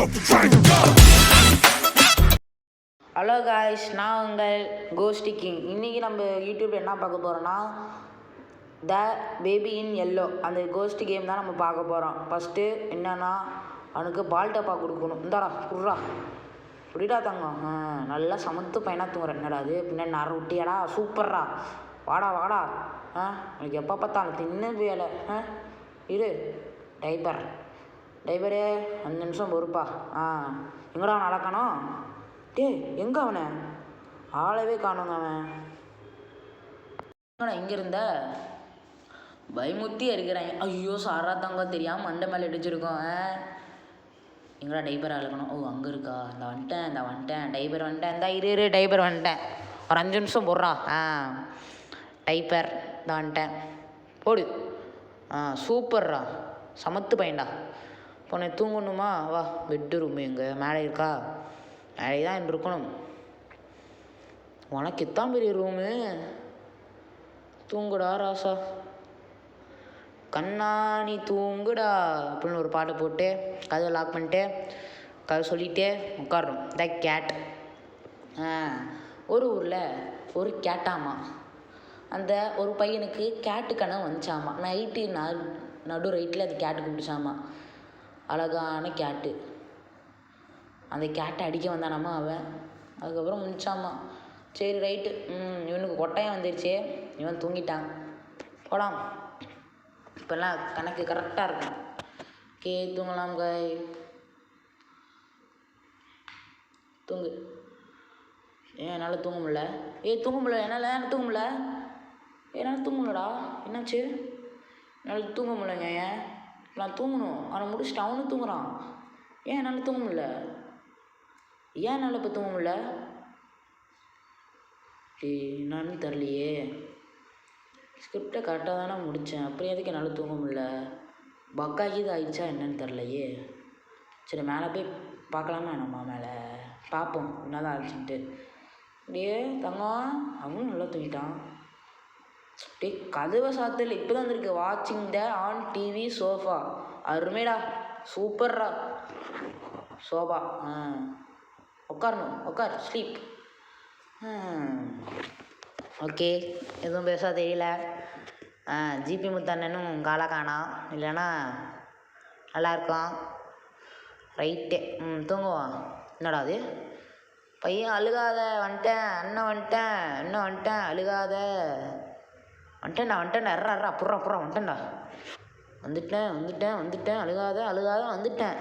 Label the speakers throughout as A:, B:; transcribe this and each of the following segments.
A: Hello guys, நான் உங்கள் கோஸ்டி king. இன்றைக்கி நம்ம யூடியூப்பில் என்ன பார்க்க போகிறோன்னா த பேபி இன் எல்லோ அந்த கோஸ்ட் கேம் தான் நம்ம பார்க்க போகிறோம். ஃபஸ்ட்டு என்னென்னா அவனுக்கு பால் டப்பா கொடுக்கணும். இந்தாடா குர்ரா இப்படிடா தங்கம். நல்லா சமத்து பையனாக தூங்குறேன். என்னடா அது பின்னாடி நர விட்டியாடா, சூப்பர்ரா, வாடா வாடா. உனக்கு எப்போ பார்த்தாலும் தின்னு வேலை. இரு டைப்பரே 5 நிமிஷம் பொறுப்பா. எங்கடா அவன் நடக்கணும்? எங்கே அவனை ஆளவே காணுங்க. அவன் இங்கே இருந்த பயமுத்தி இருக்கிறாங்க. ஐயோ சாரா தங்க தெரியாமல் மண்டை மேலே அடிச்சிருக்கோம். எங்கடா டைப்பர் அழகணும்? ஓ அங்கே இருக்கா? இந்த வந்துட்டேன் டைப்பர் வந்துட்டேன். இரு டைப்பர் வந்துட்டேன். ஒரு 5 நிமிஷம் போடுறா. டைப்பர் இந்த வந்துட்டேன், போடு. சூப்பர்ரா, சமத்து பையன்டா. இப்போ உன்னை தூங்கணுமா? வா, பெட்டு ரூம் எங்கே? மேலே இருக்கா? மேலே தான் இருக்கணும். உனக்கு எத்தான் பெரிய ரூமு. தூங்குடா ராசா, கண்ணா நீ தூங்குடா அப்படின்னு ஒரு பாட்டை போட்டு கதவை லாக் பண்ணிட்டு கதை சொல்லிகிட்டே உட்காடுறோம். த கேட். ஒரு ஊரில் ஒரு கேட்டாமா. அந்த ஒரு பையனுக்கு கேட்டு கனவு வந்துச்சாமா. நைட்டு நடு ரைட்டில் அந்த கேட்டு கூப்பிடுச்சாமா. அழகான கேட்டு. அந்த கேட்டை அடிக்க வந்தானாமா அவன். அதுக்கப்புறம் முடிச்சாமா. சரி ரைட்டு, இவனுக்கு கொட்டாயம் வந்துருச்சு, இவன் தூங்கிட்டான், போலாம். இப்போல்லாம் கணக்கு கரெக்டாக இருக்கும். தூங்கலாம் காய், தூங்கு. என்னால் தூங்க முடியல. தூங்க முடியல. என்னால் தூங்க முடியல. என்னால் தூங்க முடியலடா. என்னாச்சு? என்னால் தூங்க முடியலங்க. நான் தூங்கணும். அவனை முடிச்சுட்டு அவனும் தூங்குறான். என்னால் தூங்க முடியல. என்னால் இப்போ தூங்க முடியல? என்னன்னு தெரியலையே. ஸ்கிரிப்டை கரெக்டாக தானே முடித்தேன், அப்புறம் எதுக்கு என்னால் தூங்க முடியல? பக்காகி ஆயிடுச்சா என்னன்னு தெரிலையே. சரி மேலே போய் பார்க்கலாமா? நம்ம மேலே பார்ப்போம் என்ன தான் ஆச்சுன்ட்டு. தங்கம் அவனும் நல்லா தூங்கிட்டான். கதவை சாத்தல் இப்போ தான் வந்துருக்கு. வாட்சிங் த ஆன் டிவி சோஃபா. அருமைடா, சூப்பர்ரா. சோபா உட்கார் ஸ்லீப். ஓகே, எதுவும் பேச தெரியல. ஜிபி முத்தண்ணனும் காலா காணா, இல்லைன்னா நல்லாயிருக்கும். ரைட்டு, தூங்குவான். என்னடா அது பையன்? அழுகாத, வந்துட்டேன் அண்ணன், வந்துட்டேன் அழுகாத, வந்துட்டேன்டா எர்றா புறா வந்துட்டேன்டா, வந்துட்டேன் அழுகாத வந்துட்டேன்.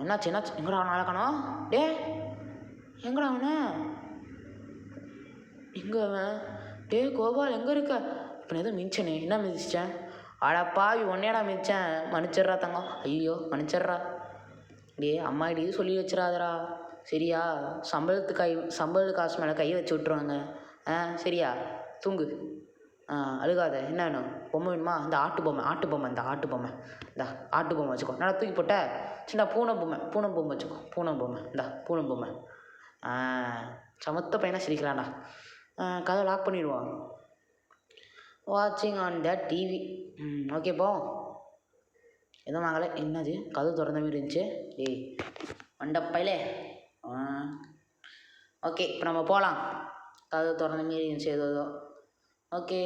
A: என்னாச்சு? எங்கடா அவனை அழகணும்? எங்கடா அவனை? எங்கே அவன்? கோபால் எங்கே இருக்க? இப்போ நான் எதுவும் மிதிச்சனே. என்ன மிதிச்சேன்? அடப்பாவி, ஒன்னேடா மிதிச்சேன். மன்னிச்சிட்றா தங்கம். ஐயோ மன்னிச்சிட்றா. அம்மா இது சொல்லி வச்சிடாதடா, சரியா? சம்பளத்து காசு மேலே கையை வச்சு விட்ருவாங்க. சரியா? தூங்கு. அழுகாத. என்ன வேணும்? பொம்மை வேணுமா? இந்த ஆட்டு பொம்மை இந்த ஆட்டு பொம்மை வச்சுக்கோ. நல்லா தூக்கி போட்ட சின்ன பூனை பொம்மை வச்சுக்கோ. பூனை பொம்மை. சமத்த பையனாக சிரிக்கிறான்டா. கதை லாக் பண்ணிடுவான். வாட்சிங் ஆன் த டிவி. ஓகே போ. எதுவும் வாங்கலை. என்னது கதை திறந்த மாதிரி இருந்துச்சு? மண்டப்பையிலே. ஓகே, இப்போ நம்ம போகலாம். கதை திறந்த மாரி இருந்துச்சு ஏதோ. ஓகே,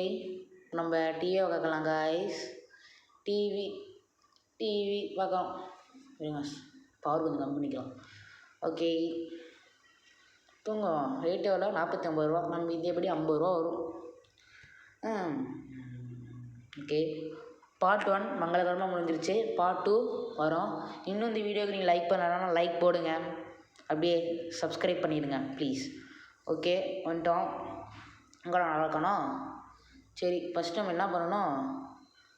A: நம்ம டிவியை பார்க்கலாம் காய்ஸ். டிவி பார்க்கலாம். பவர் கொஞ்சம் கம்மி பண்ணிக்கலாம். ஓகே, தூங்குவோம். ரேட்டு எவ்வளோ? 49 ரூபா. நம்ம இதேபடி 50 ரூபா வரும். ஓகே, பார்ட் 1 மங்களகரமாக முடிஞ்சிருச்சு. பார்ட் 2 வரும். இன்னும் இந்த வீடியோவுக்கு நீங்கள் லைக் பண்ணலன்னா லைக் போடுங்க, அப்படியே சப்ஸ்கிரைப் பண்ணிடுங்க ப்ளீஸ். ஓகே, வந்துட்டோம். அங்கே நல்லா இருக்கணும். சரி, ஃபஸ்ட்டு நம்ம என்ன பண்ணணும்?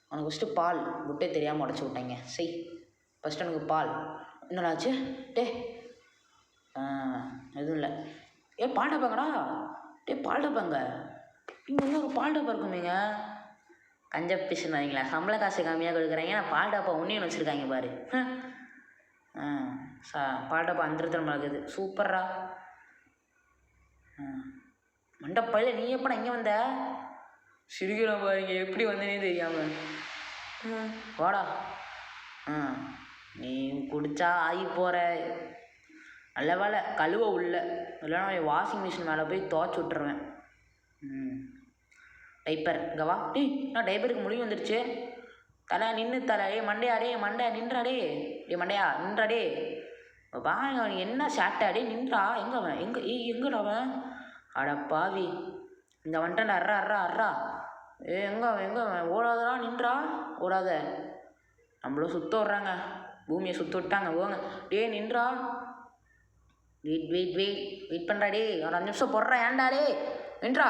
A: அவனுக்கு ஃபஸ்ட்டு பால் முட்டை தெரியாமல் உடச்சி விட்டாங்க. ஃபஸ்ட்டு எனக்கு பால். என்னடாச்சு? எதுவும் இல்லை. பால் டப்பாங்கடா. பால் டப்பாங்க. இங்கே வந்து ஒரு பால் டப்பா இருக்குமேங்க. கஞ்ச பிசுனாங்களா? சம்பள காசு கம்மியாக கொடுக்குறாங்க, நான் பால் டப்பா ஒன்றையும் வச்சுருக்காங்க பாரு. பால் டப்பா அந்த இடத்துல இருக்குது. சூப்பர்ரா. மண்டப்பையில் நீ எப்படா இங்கே வந்த? சிரிக்கிறோம் பாருங்க, எப்படி வந்தேனே தெரியாமல். வாடா. நீ குடித்தா ஆகி போகிற. நல்ல வேலை கழுவ உள்ள, இல்லைன்னா வாஷிங் மிஷின் மேலே போய் துவைச்சி விட்டுருவேன். டைப்பர் இங்கே வா. நான் டைப்பருக்கு முடிவு வந்துடுச்சு. தலை நின்று தலை. மண்டையா மண்டை நின்றாடே. மண்டையா நின்றாடே. வா என்ன சாட்டாடே நின்றா. எங்கே அவன் எங்கடா அவன்? அட பாவி, இங்கே வந்துட்டான்டா. அர்றா. எங்கே அவன் ஓடாதடா. நின்றா ஓடாத. நம்மளும் சுற்ற விட்றாங்க, பூமியை சுற்ற விட்டாங்க. போங்க நின்றா. வெயிட் பண்ணுறா ஒரு 5 நிமிஷம் போடுறா. ஏன்டாடே நின்றா.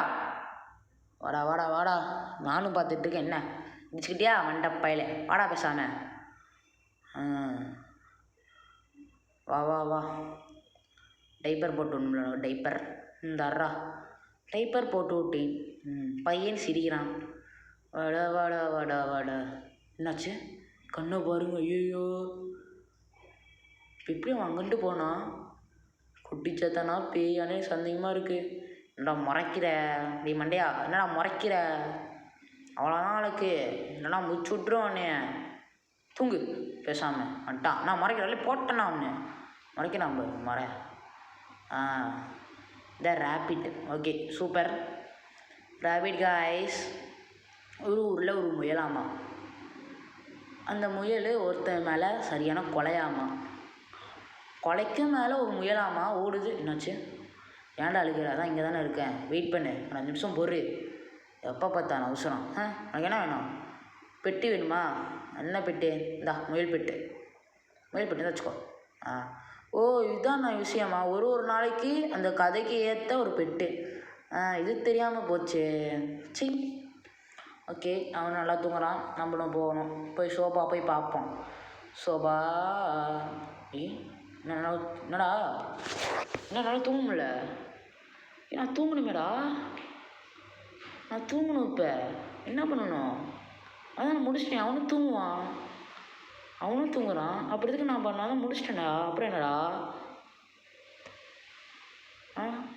A: வாடா நானும் பார்த்துட்ருக்கேன். என்ன முடிச்சுக்கிட்டியா மண்டப்பையில? வாடா பேசாம. வா டைப்பர் போட்டு விடணும்ல. டைப்பர் இந்த அர்றா டைப்பர் போட்டு விட்டேன். பையன் சிரிக்கிறான். வாடா. என்னாச்சு? கண்ணை பாருங்க. ஐயோ, எப்படி அவன் அங்கிட்டு போனான்? குட்டிச்சத்தானா பேயானே சந்தேகமாக இருக்குது. என்னடா முறைக்கிற? மண்டையா என்னடா முறைக்கிற? அவ்வளோதான் அவளுக்கு. என்னடா முடிச்சு விட்ருவோம் உன்னைய. தூங்கு பேசாமல். வந்துட்டான். நான் முறைக்கிறேன் போட்டேன்னா ஒன்று முறைக்கிறான் பாரு. The rabbit. Okay super. Rabbit guys. ஒரு ஊரில் ஒரு முயலாமா. அந்த முயல் ஒருத்தன் மேலே சரியான கொலையாமா. கொலைக்கு மேலே ஒரு முயலாமா ஓடுது. என்னாச்சு? ஏன்டா அழுகிற? அதான் இங்கே தானே இருக்கேன். வெயிட் பண்ணு, 5 நிமிஷம் பொறு. எப்போ பார்த்தான் அவசரம்? உனக்கு என்ன வேணும்? பெட்டி வேணுமா? என்ன பெட்டு? இந்தா முயல் பெட்டு தான் வச்சுக்கோ. ஓ இதுதான் நான் விஷயமா. ஒரு நாளைக்கு அந்த கதைக்கு ஏற்ற ஒரு பெட்டு. இது தெரியாமல் போச்சு. சரி ஓகே, அவன் நல்லா தூங்குறான். நம்மளும் போகணும். போய் சோபா போய் பார்ப்போம். சோபா என்னடா என்னால் தூங்க முடியல. நான் தூங்கணுமேடா. நான் தூங்கணும். இப்போ என்ன பண்ணணும்? அதான் நான் முடிச்சிட்டேன். அவனும் தூங்குவான். அவனும் தூங்குறான். அப்படி இதுக்கு நான் பண்ணாதான் முடிச்சிட்டேன்டா. அப்புறம் என்னடா?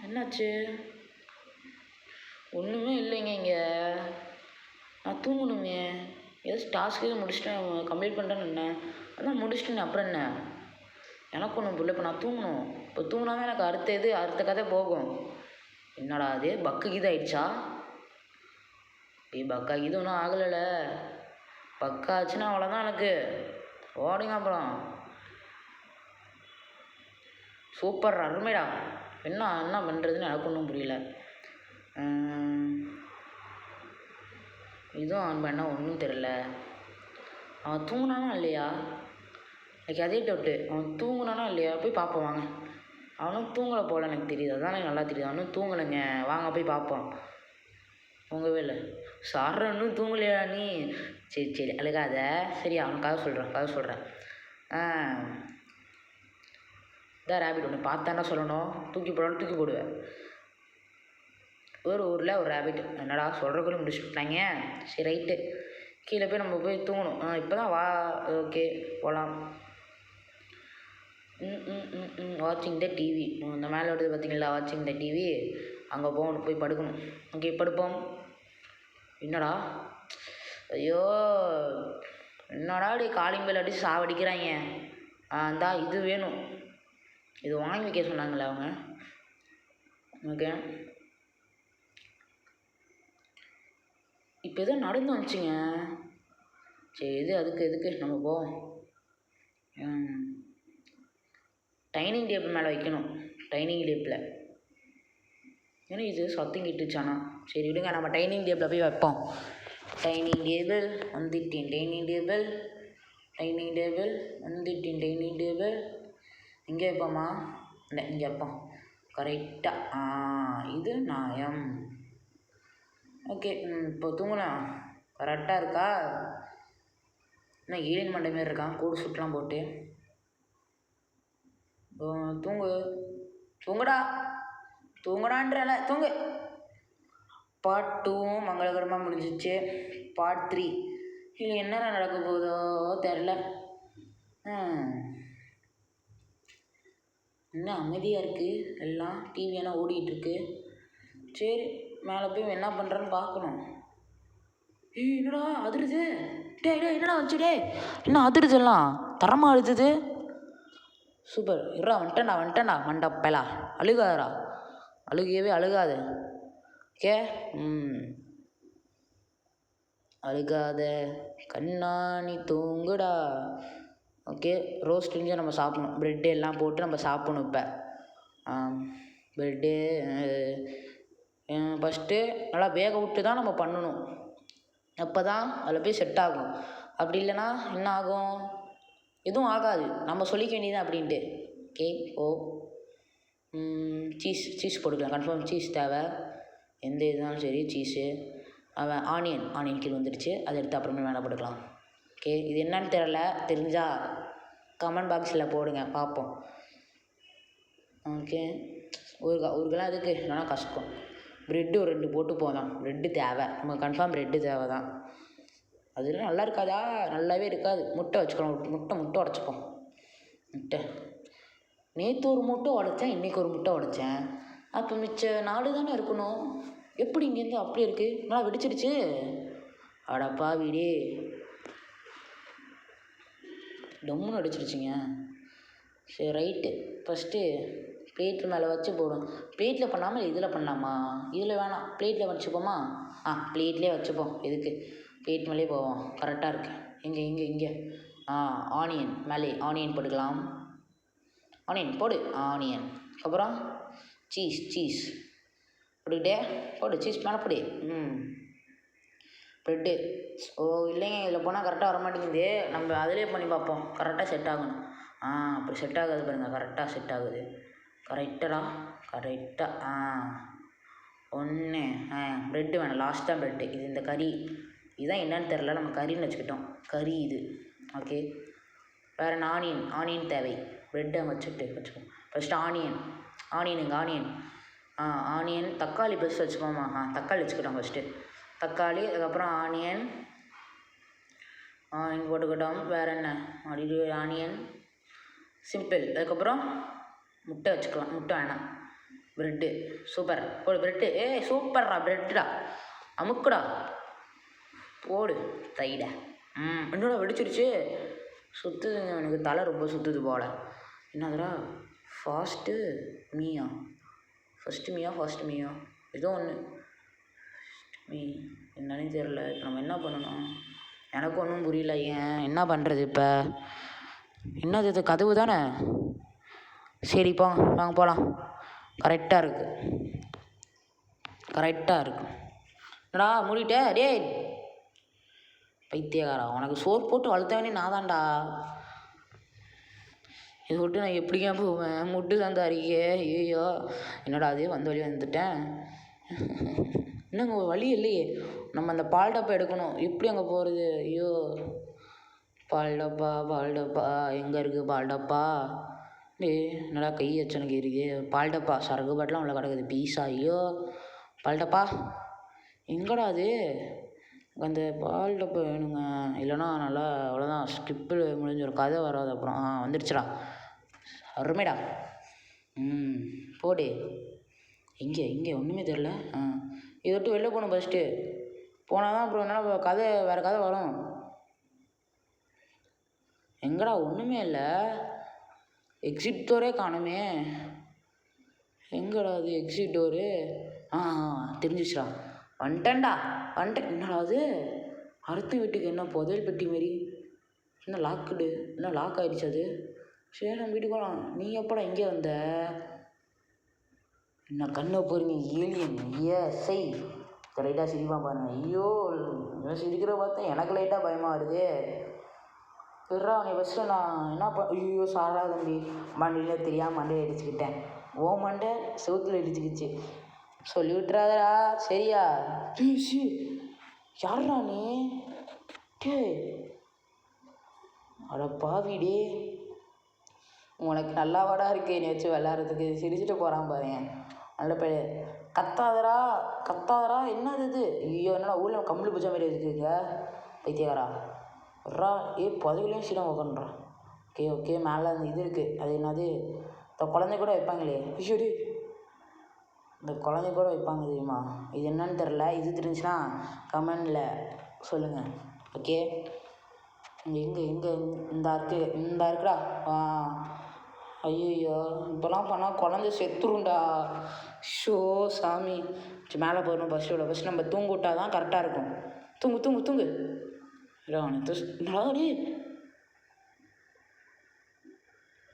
A: என்னாச்சு? ஒன்றுமே இல்லைங்க இங்கே. நான் தூங்கணுமே. ஏதாச்சும் டாஸ்க்கு முடிச்சிட்டேன், கம்ப்ளீட் பண்ணுறேன்னு என்ன. அதான் முடிச்சிட்டேன். அப்புறம் என்ன? எனக்கு ஒன்றும் புரியல. இப்போ நான் தூங்கணும். இப்போ தூங்கினாதான் எனக்கு அடுத்த கதை போகும். என்னடா அது பக்கு கீது ஆயிடுச்சா? பக்கா கீது ஒன்றும் ஆகலைல்ல. பக்காச்சுன்னா அவ்வளோதான் எனக்கு. ஓடுங்க அப்புறம். சூப்பர் அருமைடா. என்ன பண்ணுறதுன்னு எனக்கு ஒன்றும் புரியல. இதுவும் ஆன் பண்ணால் ஒன்றும் தெரியல. அவன் தூங்கினானா இல்லையா? எனக்கு அதே டவுட்டு. அவன் தூங்கினானா இல்லையா? போய் பார்ப்போம் வாங்க. அவனும் தூங்கலை போல் எனக்கு தெரியுது. அதான் எனக்கு நல்லா தெரியுது. அவனும் தூங்கலைங்க. வாங்க போய் பார்ப்போம். தூங்கவே இல்லை. சார் இன்னும் தூங்கலையா நீ? சரி அழுகாத. சரி அவனுக்காக சொல்கிறேன். இதான் ரேபிட். ஒன்று பார்த்தானா சொல்லணும். தூக்கி போடுவேன். ஒரு ஊரில் ஒரு ரேபிட். என்னடா சொல்கிறக்குள்ள முடிச்சுட்டாங்க. சரி ரைட்டு. கீழே போய் நம்ம போய் தூங்கணும். இப்போ தான் வா. ஓகே போகலாம். வாட்சிங் த டிவி. இந்த மேலே வருது பார்த்தீங்களா? வாட்சிங் த டிவி. அங்கே போகணும். போய் படுக்கணும். ஓகே படுப்போம். என்னடா? ஐயோ என்னடா காலிங் பெல் அடித்து சாவடிக்கிறாங்க. இந்தா இது வேணும். இது வாங்கி வைக்க சொன்னாங்களே அவங்க. ஓகே இப்போ எதோ நடந்து வந்துச்சுங்க. சரி எதுக்கு நம்ம போவோம். டைனிங் டேபிள் மேலே வைக்கணும். டைனிங் டேபிளில் ஏன்னா இது சத்தம் கிட்டுச்சானா. சரி விடுங்க, நம்ம டைனிங் டேபிளில் போய் வைப்போம். டைனிங் டேபிள் வந்துட்டேன். டைனிங் டேபிள் இங்கே வைப்போம்மா. இல்லை இங்கே வைப்போம். கரெக்டாக இது நியாயம். ஓகே இப்போ தூங்கலாம். கரெக்டாக இருக்கா? இன்னும் ஏலியன் மண்டை மாரி இருக்கான். கூடு சுட்டெலாம் போட்டு. தூங்குடான்றல தூங்கு. பார்ட் 2 மங்களகரமாக முடிஞ்சிச்சு. பார்ட் 3 இல்லை என்ன நடக்க போதோ தெரில. இன்னும் அமைதியாக இருக்குது. எல்லாம் டிவியெல்லாம் ஓடிட்டுருக்கு. சரி மேலே போய் என்ன பண்ணுறேன்னு பார்க்கணும். என்னடா அதிருது? என்னடா வந்துச்சு? என்ன அதிருது எல்லாம்? தரமாக அழுதுது. சூப்பர். இருடா வந்துட்டேன்டா மண்டப்பலா. அழுகாதடா, அழுகவே அழுகாது. ஓகே. அழுகாத கண்ணா நீ தூங்குடா. ஓகே. ரோஸ்ட் செஞ்சு நம்ம சாப்பிடணும். ப்ரெட்டு எல்லாம் போட்டு நம்ம சாப்பிடணும். இப்போ ப்ரெட்டு ஃபஸ்ட்டு நல்லா வேக விட்டு தான் நம்ம பண்ணணும். அப்போ தான் அதில் போய் செட் ஆகும். அப்படி இல்லைன்னா என்ன ஆகும்? எதுவும் ஆகாது. நம்ம சொல்லிக்க வேண்டியது அப்படின்ட்டு. ஓகே. சீஸ் போட்டுக்கலாம். கன்ஃபார்ம் சீஸ் தேவை. எந்த இதுனாலும் சரி சீஸு. ஆனியன் கீழே வந்துடுச்சு. அதை எடுத்து அப்புறமே மேலே போட்டுக்கலாம். ஓகே. இது என்னன்னு தெரிஞ்சால் கமெண்ட் பாக்ஸில் போடுங்க, பார்ப்போம். ஓகே. ஊருக்கெல்லாம் எதுக்கு, இல்லைனா கஷ்டம். ப்ரெட்டு ஒரு 2 போட்டு போதும். ப்ரெட்டு தேவை, நமக்கு கன்ஃபார்ம் ப்ரெட்டு தேவை தான். அதெல்லாம் நல்லா இருக்காதா? நல்லாவே இருக்காது. முட்டை வச்சுக்கலாம். முட்டை உடச்சிப்போம். நேற்று ஒரு முட்டை உடச்சேன், இன்றைக்கி ஒரு முட்டை உடச்சேன். அப்போ மிச்ச 4 தானே இருக்கணும். எப்படி இங்கேருந்து அப்படி இருக்குது? நல்லா வெடிச்சிடுச்சு. அடப்பா வீடே, டம்முன்னு அடிச்சிருச்சிங்க. சரி ரைட்டு. ஃபஸ்ட்டு பிளேட்டில் மேலே வச்சு போடும். பிளேட்டில் பண்ணாமல் இதில் பண்ணலாமா? இதில் வேணாம், பிளேட்டில் வச்சுப்போமா? பிளேட்லேயே வச்சுப்போம். எதுக்கு பிளேட் மேலே போவோம். கரெக்டாக இருக்குது. இங்கே ஆனியன் மேலே ஆனியன் போட்டுக்கலாம். ஆனியன் போடு. ஆனியன் அப்புறம் சீஸ் போட்டுக்கிட்டே போடு. சீஸ் மேலே போடு. ப்ரெட்டு. இல்லைங்க, இதில் போனால் கரெக்டாக வர மாட்டேங்குது. நம்ம அதிலே பண்ணி பார்ப்போம். கரெக்டாக செட் ஆகணும். அப்படி செட் ஆகாது பாருங்கள். கரெக்டாக செட் ஆகுது. கரெக்டாக 1 ப்ரெட்டு வேணும். லாஸ்ட்டாக ப்ரெட்டு. இது இந்த கறி இதுதான் என்னன்னு தெரில, நம்ம கறின்னு வச்சுக்கிட்டோம். கறி இது. ஓகே. வேறு ஆனியன் தேவை. ப்ரெட்டை வச்சுப்போம். ஃபஸ்ட்டு ஆனியன் தக்காளி பெருசு வச்சுப்போமா? தக்காளி வச்சுக்கிட்டோம் ஃபஸ்ட்டு. தக்காளி, அதுக்கப்புறம் ஆனியன் போட்டுக்கிட்டோம். வேறு என்ன? Onion simple. அதுக்கப்புறம் முட்டை வச்சுக்கலாம். முட்டை வேணாம். ப்ரெட்டு. சூப்பர். போடு ப்ரெட்டு. சூப்பர்ரா, ப்ரெட்டுடா. அமுக்குடா, போடு. தைடா. என்னடா வெடிச்சிருச்சு? சுற்றுதுங்க. எனக்கு தலை ரொம்ப சுற்றுது போல். என்னதுடா? ஃபஸ்ட்டு மீயா ஏதோ ஒன்று. என்னன்னு தெரில. இப்போ நம்ம என்ன பண்ணணும்? எனக்கு ஒன்றும் புரியல. என்ன பண்ணுறது இப்போ? என்னது இது? கதவு தானே. சரி வாங்க போகலாம். கரெக்டாக இருக்கு. என்னடா மூடிட்டே? டேய் பைத்தியக்காரா, உனக்கு சோறு போட்டு வளர்த்தவனே நான் தான்டா. இதை விட்டு நான் எப்படிங்க போவேன்? முட்டு தான் அறிக்கே. ஐயோ, என்னடா அது? வந்த வழி வந்துட்டேன். என்னங்க வழி இல்லையே. நம்ம அந்த பால் டப்பா எடுக்கணும். எப்படி அங்கே போகிறது? ஐயோ, பால் டப்பா எங்கே இருக்குது? பால் டப்பா என்னடா கை வச்சனுக்கு இருக்குது? பால் டப்பா சரக்கு பாட்டெலாம் உள்ள கிடக்குது. பீஸா. ஐயோ, பால் டப்பா எங்கடா அது? அந்த பால் டப்பா வேணுங்க. இல்லைனா நல்லா அவ்வளோதான், ஸ்கிப்பில் முடிஞ்சிடும். கதை வராது அப்புறம். வந்துடுச்சுடா. அருமைடா. போடு. இங்கே ஒன்றுமே தெரில. இதை விட்டு வெளில போகணும் ஃபஸ்ட்டு. போனால் தான் அப்புறம் என்னால் வேறு கதை வரும். எங்கடா? ஒன்றுமே இல்லை. எக்ஸிட் டோரே காணுமே. எங்கடா அது எக்ஸிட் டோரு? தெரிஞ்சிச்சுடா. வந்துட்டேன்டா. என்னடா அது? அடுத்த வீட்டுக்கு என்ன புதையல் பெட்டி மாரி? என்ன லாக் ஆகிடுச்சு அது? சரி, நம்ம வீட்டுக்கு போகலாம். நீ எப்படா இங்கே வந்த? என்ன கண்ணை போறீங்க? ஏலியன். சை லைட்டாக சிரிப்பாக பாருங்க. ஐயோ, சிரிக்கிற பார்த்தா எனக்கு லைட்டாக பயமாக வருது. அவனை ஃபஸ்ட்டு நான் என்ன ஐயோ சாரா தம்பி, மண்டையில் தெரியாமல் மண்டையை அடிச்சுக்கிட்டேன். மண்டை செவுத்தில் இடிச்சுக்கிச்சு. சொல்லி விட்டுறாதடா, சரியா? யாரா நீ? அட பாவிடே, உனக்கு நல்லா வாடா இருக்கு என்னை வச்சு விளாட்றதுக்கு. சிரிச்சுட்டு போகிறான் பாருங்க. நல்ல பையன். கத்தாதரா. என்னது இது? ஐயோ, என்னடா ஊரில் கம்பளி பூஜை மாதிரி வச்சுருக்க பைத்தியக்காரா? புதையிலையும் சீடம் உட்காந்துறா. ஓகே. மேலே அந்த இது இருக்குது. அது என்னது? இந்த குழந்தை கூட வைப்பாங்களே. ஐயோடி, இந்த குழந்தை கூட வைப்பாங்க தெரியுமா? இது என்னன்னு தெரில. இது தெரிஞ்சுன்னா கமெண்டில் சொல்லுங்கள். ஓகே. எங்கே இந்த இருக்குடா. ஐயோ இப்போலாம் பண்ணால் குழந்தை செத்துருண்டா. ஷோ சாமி. சரி மேலே போகணும் பஸ்ஸோட ஃபஸ்ட் நம்ம தூங்க விட்டா தான் கரெக்டாக இருக்கும். தூங்கு என்னடா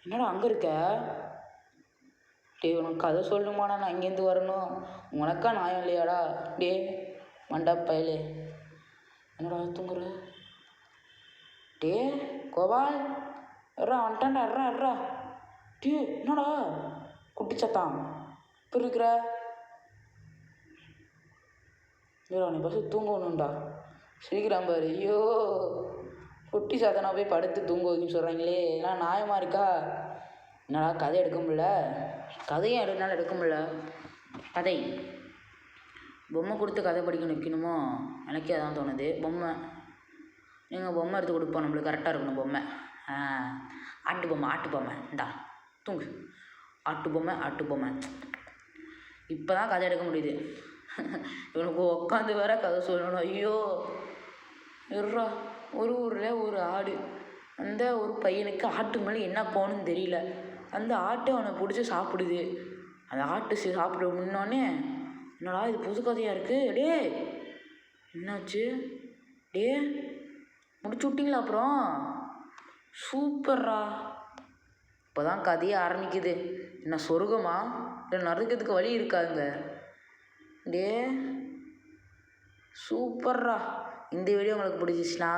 A: என்னடா அங்கே இருக்க? உனக்கு கதை சொல்லுமாடா, நான் இங்கேருந்து வரணும். உனக்கா நியாயம் இல்லையாடா? மண்டா பயலே, என்னடா தூங்குற? கோபால் வந்துட்டான்டா. எர்றா என்னடா குட்டி சத்தான் இப்போ இருக்கிற? நீ பஸ் தூங்கணும்டா. சீக்கிரம் பாரு. ஐயோ குட்டி சாத்தனா போய் படுத்து தூங்க வைக்கணும்னு சொல்கிறாங்களே, எல்லாம் நியாயமாக இருக்கா? என்னடா கதை எடுக்க முடியல? கதையும் எடுக்க முடியல. கதை பொம்மை கொடுத்து கதை படிக்க வைக்கணுமோ? எனக்கே அதான் தோணுது. பொம்மை எடுத்து கொடுப்போம், நம்மளுக்கு கரெக்டாக இருக்கணும். பொம்மை ஆட்டு பொம்மை இந்தா தூங்கு. ஆட்டு பொம்மை இப்போ தான் கதை எடுக்க முடியுது. இவனுக்கு உட்காந்து வேற கதை சொல்லணும். ஐயோ இருறா. ஒரு ஊரில் ஒரு ஆடு. அந்த ஒரு பையனுக்கு ஆட்டு மேலே என்ன போகணுன்னு தெரியல. அந்த ஆட்டை அவனை பிடிச்சி சாப்பிடுது. அந்த ஆட்டு சாப்பிட முன்னோடனே என்னடா இது புது கதையாக இருக்குது. என்னாச்சு? முடிச்சு விட்டிங்களா? அப்புறம் சூப்பர்ரா. இப்போ தான் கதையே ஆரம்பிக்குது. என்ன சொர்க்கமா இல்லை நறுக்கிறதுக்கு வழி இருக்காதுங்க? சூப்பர்ரா. இந்த வீடியோ உங்களுக்கு பிடிச்சிச்சுன்னா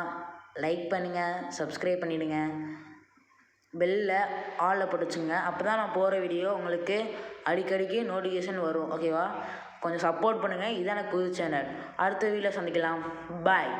A: லைக் பண்ணுங்கள், சப்ஸ்கிரைப் பண்ணிவிடுங்க, பெல்லில் ஆலில் போட்டுச்சுங்க. அப்போ தான் நான் போகிற வீடியோ உங்களுக்கு அடிக்கடிக்கு நோட்டிஃபிகேஷன் வரும். ஓகேவா? கொஞ்சம் சப்போர்ட் பண்ணுங்கள். இதான் எனக்கு புது சேனல். அடுத்த வீடியோவில் சந்திக்கலாம். பாய்.